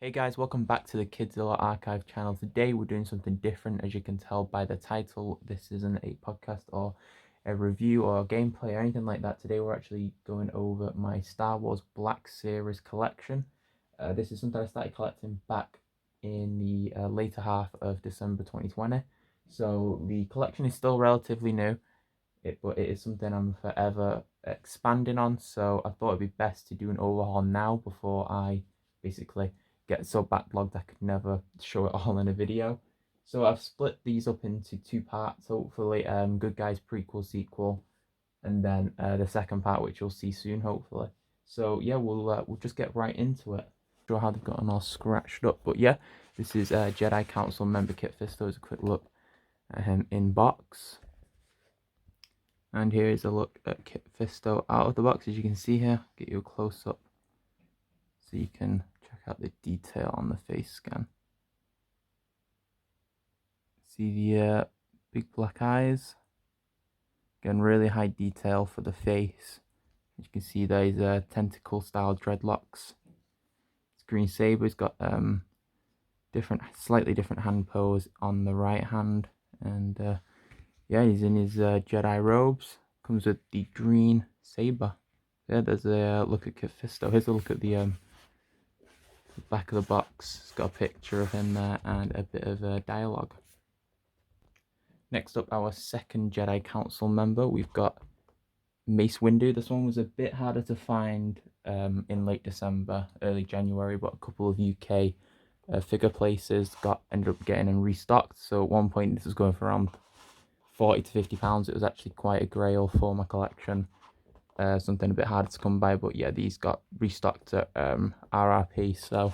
Hey guys, welcome back to the Kidzilla Archive channel. Today we're doing something different, as you can tell by the title. This isn't a podcast or a review or a gameplay or anything like that. Today we're actually going over my Star Wars Black Series collection. This is something I started collecting back in the later half of December 2020. So the collection is still relatively new, but it is something I'm forever expanding on. So I thought it'd be best to do an overhaul now before I basically get so backlogged I could never show it all in a video. So I've split these up into two parts, hopefully. Good Guys prequel, sequel, and then the second part, which you'll see soon, hopefully. So yeah, we'll just get right into it. Not sure how they've gotten all scratched up, but yeah, this is Jedi Council member Kit Fisto. Is a quick look at him in box. And here is a look at Kit Fisto out of the box. As you can see here, get you a close up so you can check out the detail on the face scan. See the big black eyes. Again, really high detail for the face. As you can see, those tentacle style dreadlocks. His green saber's got slightly different hand pose on the right hand, and yeah, he's in his Jedi robes. Comes with the green saber. Yeah, there's a look at Kit Fisto. Here's a look at the back of the box. It's got a picture of him there and a bit of dialogue. Next up, our second Jedi Council member. We've got Mace Windu. This one was a bit harder to find in late December, early January, but a couple of UK figure places ended up getting them restocked. So at one point, this was going for around £40 to £50. It was actually quite a grail for my collection. Something a bit harder to come by, but yeah, these got restocked at RRP. So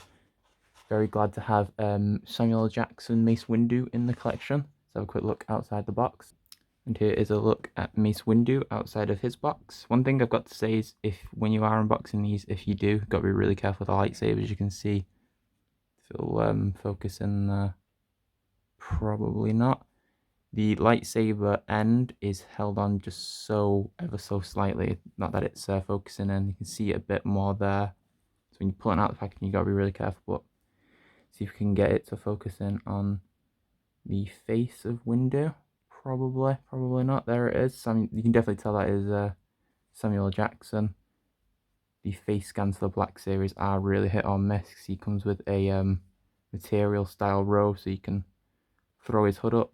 very glad to have Samuel L. Jackson Mace Windu in the collection. Let's have a quick look outside the box. And here is a look at Mace Windu outside of his box. One thing I've got to say is, when you are unboxing these, if you do, got to be really careful with the lightsabers. You can see, if it'll focus in, probably not. The lightsaber end is held on just ever so slightly. Not that it's focusing in. You can see it a bit more there. So when you pull it out of the packaging, you got to be really careful. But see if we can get it to focus in on the face of Windu. Probably not. There it is. I mean, you can definitely tell that is Samuel L. Jackson. The face scans for the Black Series are really hit or miss. He comes with a material style robe, so you can throw his hood up.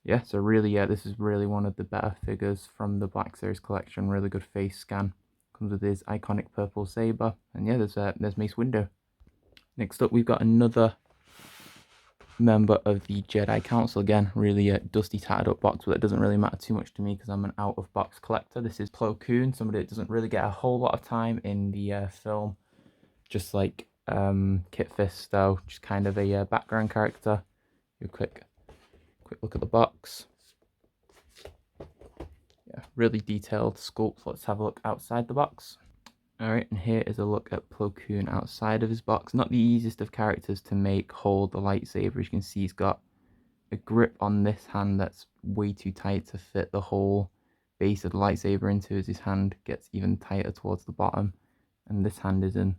Yeah, so really, this is really one of the better figures from the Black Series collection. Really good face scan. Comes with his iconic purple saber, and yeah, there's Mace Windu. Next up, we've got another member of the Jedi Council. Again, really dusty, tattered up box, but it doesn't really matter too much to me because I'm an out of box collector. This is Plo Koon, somebody that doesn't really get a whole lot of time in the film, just like Kit Fisto, just kind of a background character. Do a quick look at the box. Yeah, really detailed sculpt. Let's have a look outside the box. Alright, and here is a look at Plo Koon outside of his box. Not the easiest of characters to make hold the lightsaber. As you can see, he's got a grip on this hand that's way too tight to fit the whole base of the lightsaber into, as his hand gets even tighter towards the bottom. And this hand is in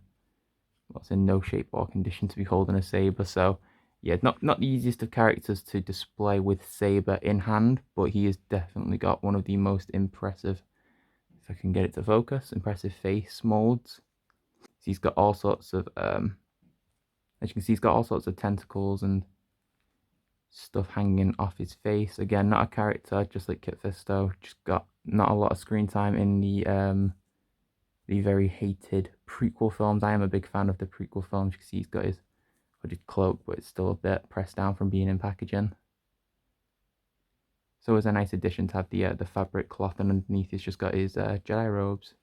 no shape or condition to be holding a saber. So yeah, not the easiest of characters to display with saber in hand, but he has definitely got one of the most impressive, if I can get it to focus, impressive face molds. So he's got all sorts of as you can see, he's got all sorts of tentacles and stuff hanging off his face. Again, not a character, just like Kit Fisto, just got not a lot of screen time in the very hated prequel films. I am a big fan of the prequel films. You can see he's got his hooded cloak, but it's still a bit pressed down from being in packaging. So it's a nice addition to have the fabric cloth, and underneath he's just got his Jedi robes.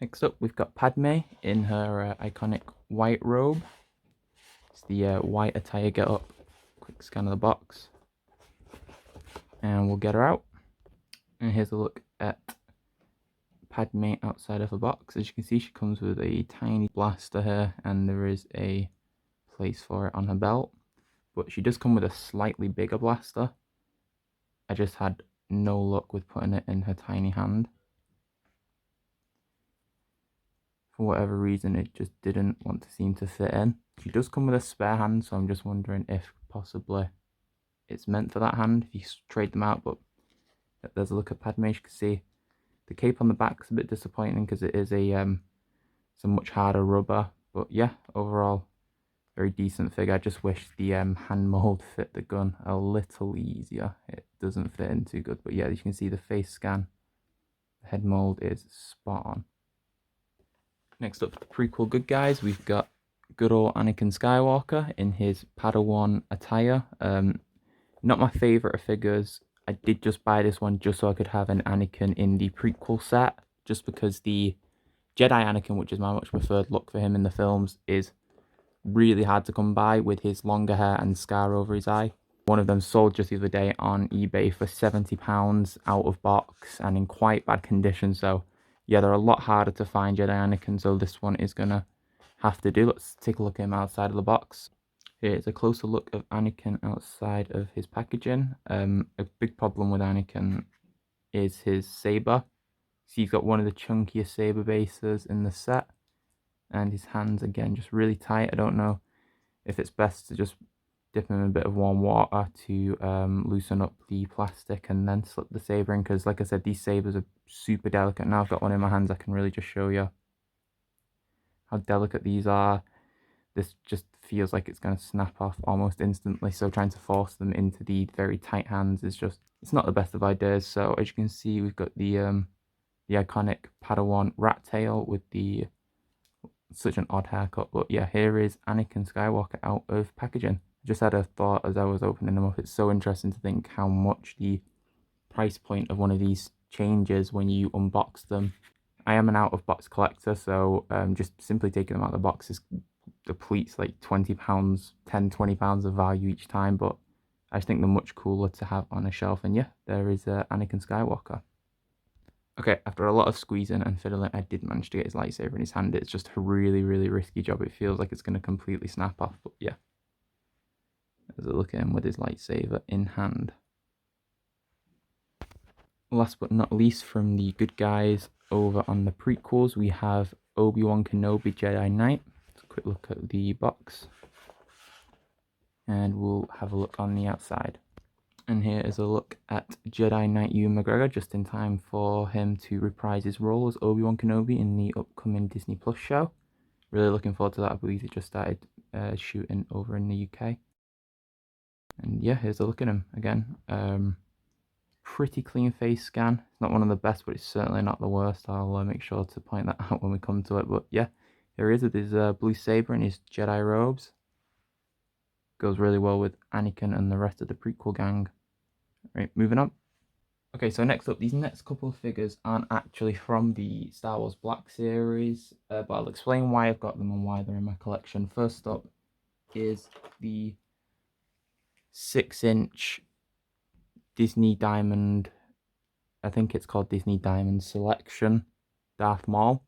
Next up, we've got Padme in her iconic white robe. It's the white attire get up. Quick scan of the box. And we'll get her out. And here's a look at Padme outside of the box. As you can see, she comes with a tiny blaster here, and there is a place for it on her belt. But she does come with a slightly bigger blaster. I just had no luck with putting it in her tiny hand. For whatever reason, it just didn't want to seem to fit in. She does come with a spare hand, so I'm just wondering if possibly it's meant for that hand, if you trade them out. But there's a look at Padme. You can see the cape on the back is a bit disappointing because it is a much harder rubber. But yeah, overall, very decent figure. I just wish the hand mold fit the gun a little easier. It doesn't fit in too good. But yeah, you can see the face scan. The head mold is spot on. Next up, the prequel good guys. We've got good old Anakin Skywalker in his Padawan attire. Not my favourite of figures. I did just buy this one just so I could have an Anakin in the prequel set, just because the Jedi Anakin, which is my much preferred look for him in the films, is really hard to come by with his longer hair and scar over his eye. One of them sold just the other day on eBay for £70 out of box and in quite bad condition. So yeah, they're a lot harder to find Jedi Anakin, so this one is gonna have to do. Let's take a look at him outside of the box. Here's a closer look of Anakin outside of his packaging. A big problem with Anakin is his saber. So he's got one of the chunkiest saber bases in the set, and his hands again just really tight. I don't know if it's best to just dip him in a bit of warm water to loosen up the plastic and then slip the saber in, because like I said, these sabers are super delicate. Now I've got one in my hands, I can really just show you how delicate these are. This just feels like it's going to snap off almost instantly, so trying to force them into the very tight hands is just, it's not the best of ideas. So as you can see, we've got the iconic Padawan rat tail with the such an odd haircut. But yeah, here is Anakin Skywalker out of packaging. Just had a thought as I was opening them up. It's so interesting to think how much the price point of one of these changes when you unbox them. I am an out of box collector, so just simply taking them out of the box is depletes like £20, £10-20 of value each time. But I just think they're much cooler to have on a shelf. And yeah, there is Anakin Skywalker. Okay, after a lot of squeezing and fiddling, I did manage to get his lightsaber in his hand. It's just a really, really risky job. It feels like it's going to completely snap off, but yeah. There's a look at him with his lightsaber in hand. Last but not least, from the good guys over on the prequels, we have Obi-Wan Kenobi Jedi Knight. Let's a quick look at the box. And we'll have a look on the outside. And here is a look at Jedi Knight Ewan McGregor, just in time for him to reprise his role as Obi-Wan Kenobi in the upcoming Disney Plus show. Really looking forward to that. I believe it just started shooting over in the UK. And yeah, here's a look at him again. Pretty clean face scan. It's not one of the best, but it's certainly not the worst. I'll make sure to point that out when we come to it. But yeah, here he is with his blue saber and his Jedi robes. Goes really well with Anakin and the rest of the prequel gang. Right, moving on. Okay, so next up, these next couple of figures aren't actually from the Star Wars Black series, but I'll explain why I've got them and why they're in my collection. First up is the 6-inch Disney Diamond, I think it's called Disney Diamond Selection Darth Maul.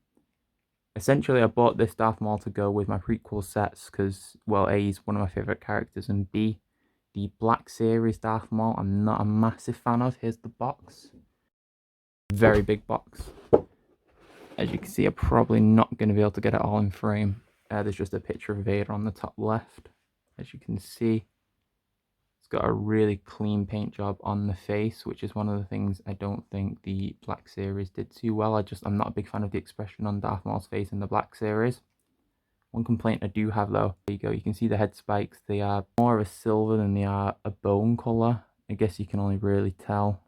Essentially, I bought this Darth Maul to go with my prequel sets because, well, A, he's one of my favourite characters, and B, the Black Series Darth Maul I'm not a massive fan of. Here's the box. Very big box. As you can see, I'm probably not going to be able to get it all in frame. There's just a picture of Vader on the top left. As you can see, it's got a really clean paint job on the face, which is one of the things I don't think the Black Series did too well. I'm not a big fan of the expression on Darth Maul's face in the Black Series. One complaint I do have though, there you go, you can see the head spikes. They are more of a silver than they are a bone colour. I guess you can only really tell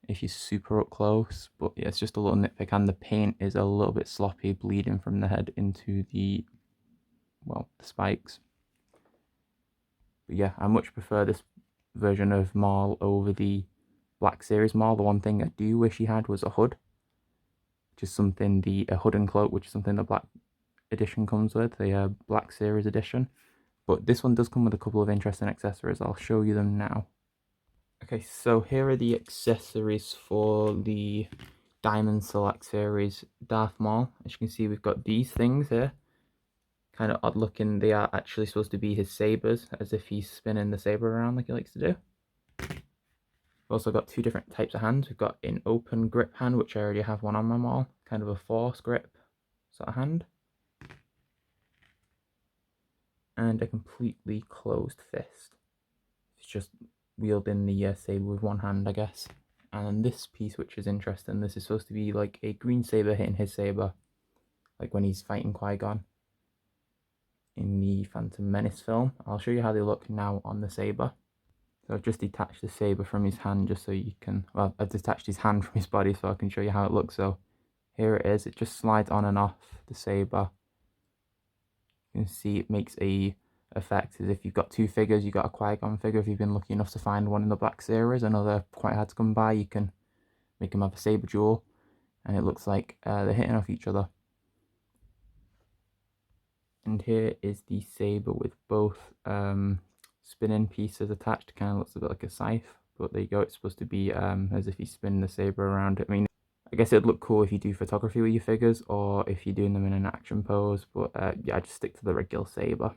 if you're super up close, but yeah, it's just a little nitpick. And the paint is a little bit sloppy, bleeding from the head into the, well, the spikes. But yeah, I much prefer this version of Maul over the Black Series Maul. The one thing I do wish he had was a hood, which is something a hood and cloak, which is something the Black edition comes with, the Black Series edition. But this one does come with a couple of interesting accessories. I'll show you them now. Okay, so here are the accessories for the Diamond Select Series Darth Maul. As you can see, we've got these things here. Kind of odd looking. They are actually supposed to be his sabers, as if he's spinning the saber around like he likes to do. We've also got two different types of hands. We've got an open grip hand, which I already have one on my Maul, kind of a force grip sort of hand. and a completely closed fist. It's just wielding the saber with one hand, I guess. And then this piece, which is interesting, this is supposed to be like a green saber hitting his saber, like when he's fighting Qui-Gon in the Phantom Menace film. I'll show you how they look now on the saber. So I've just detached the saber from his hand just so you can, well, I've detached his hand from his body so I can show you how it looks. So here it is, it just slides on and off the saber. You can see it makes a effect as if you've got two figures. You've got a Qui-Gon figure. If you've been lucky enough to find one in the Black Series, another quite hard to come by, you can make them have a saber duel, and it looks like they're hitting off each other. And here is the saber with both spinning pieces attached. Kind of looks a bit like a scythe, but there you go. It's supposed to be as if he's spinning the saber around. I mean, I guess it'd look cool if you do photography with your figures or if you're doing them in an action pose, but yeah, I just stick to the regular saber.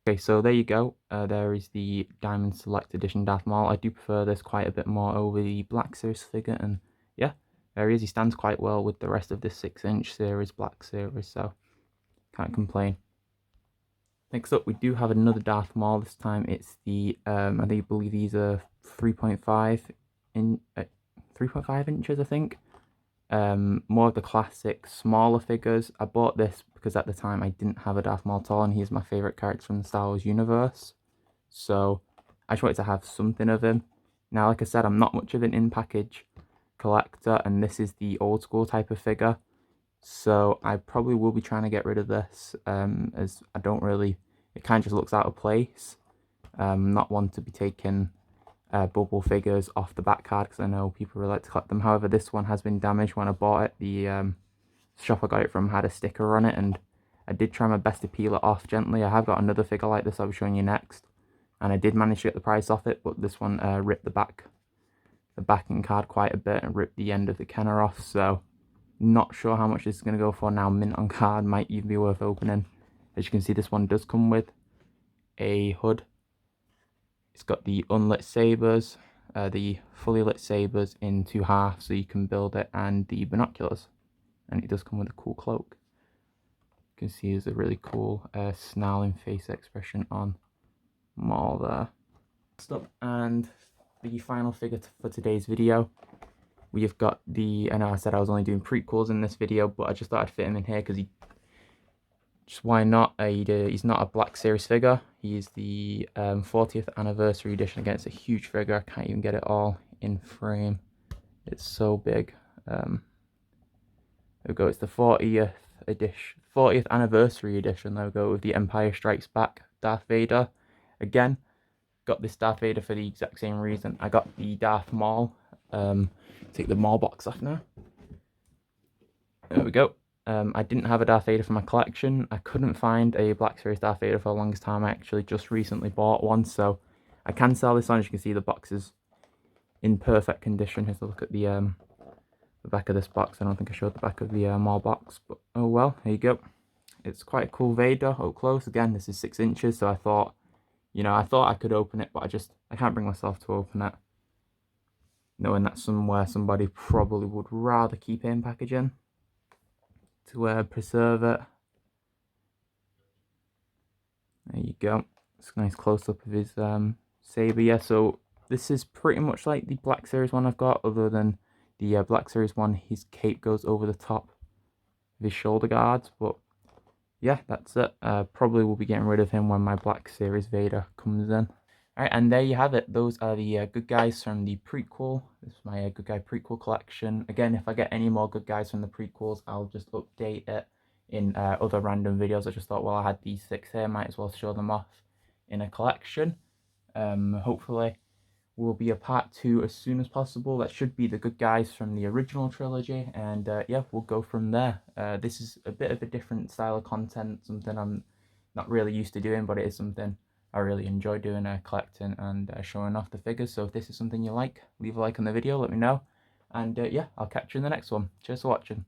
Okay, so there you go. There is the Diamond Select Edition Darth Maul. I do prefer this quite a bit more over the Black Series figure, and yeah, there he is. He stands quite well with the rest of this 6-inch series, Black Series, so can't complain. Next up, we do have another Darth Maul. This time it's the, I believe these are 3.5 inches, I think. More of the classic smaller figures. I bought this because at the time I didn't have a Darth Maul at all, and he's my favourite character from the Star Wars universe. So I just wanted to have something of him. Now, like I said, I'm not much of an in-package collector, and this is the old school type of figure. So I probably will be trying to get rid of this, as I don't really, it kind of just looks out of place. Not one to be taking bubble figures off the back card, because I know people really like to collect them. However, this one has been damaged when I bought it. The shop I got it from had a sticker on it, and I did try my best to peel it off gently. I have got another figure like this I'll be showing you next, and I did manage to get the price off it, but this one ripped the backing card quite a bit and ripped the end of the Kenner off, so not sure how much this is going to go for now. Mint on card, might even be worth opening. As you can see, this one does come with a hood. It's got the unlit sabers, the fully lit sabers in 2 halves so you can build it, and the binoculars. And it does come with a cool cloak. You can see there's a really cool snarling face expression on Maul there. And the final figure for today's video, we have got the, I know I said I was only doing prequels in this video, but I just thought I'd fit him in here because just why not? He's not a Black Series figure. He's the 40th anniversary edition. Again, it's a huge figure. I can't even get it all in frame. It's so big. There we go. It's the 40th anniversary edition. There we go, with the Empire Strikes Back Darth Vader. Again, got this Darth Vader for the exact same reason. I got the Darth Maul. Take the Maul box off now. There we go. I didn't have a Darth Vader for my collection. I couldn't find a Black Series Darth Vader for the longest time. I actually just recently bought one, so I can sell this on. As you can see, the box is in perfect condition. Here's a look at the back of this box. I don't think I showed the back of the Maul box, but oh well, here you go. It's quite a cool Vader up close. Again, this is 6 inches, so I thought, you know, I thought I could open it, but I can't bring myself to open it, knowing that somewhere somebody probably would rather keep it in packaging to preserve it. There you go. It's a nice close-up of his saber. Yeah, so this is pretty much like the Black Series one I've got, other than the Black Series one, his cape goes over the top of his shoulder guards, but yeah, that's it. Probably will be getting rid of him when my Black Series Vader comes in. Alright, and there you have it. Those are the good guys from the prequel. This is my good guy prequel collection. Again, if I get any more good guys from the prequels, I'll just update it in other random videos. I just thought, well, I had these 6 here, might as well show them off in a collection. Hopefully will be a part 2 as soon as possible. That should be the good guys from the original trilogy, and yeah, we'll go from there. This is a bit of a different style of content, something I'm not really used to doing, but it is something I really enjoy doing, collecting and showing off the figures. So if this is something you like, leave a like on the video, let me know, and yeah, I'll catch you in the next one. Cheers for watching.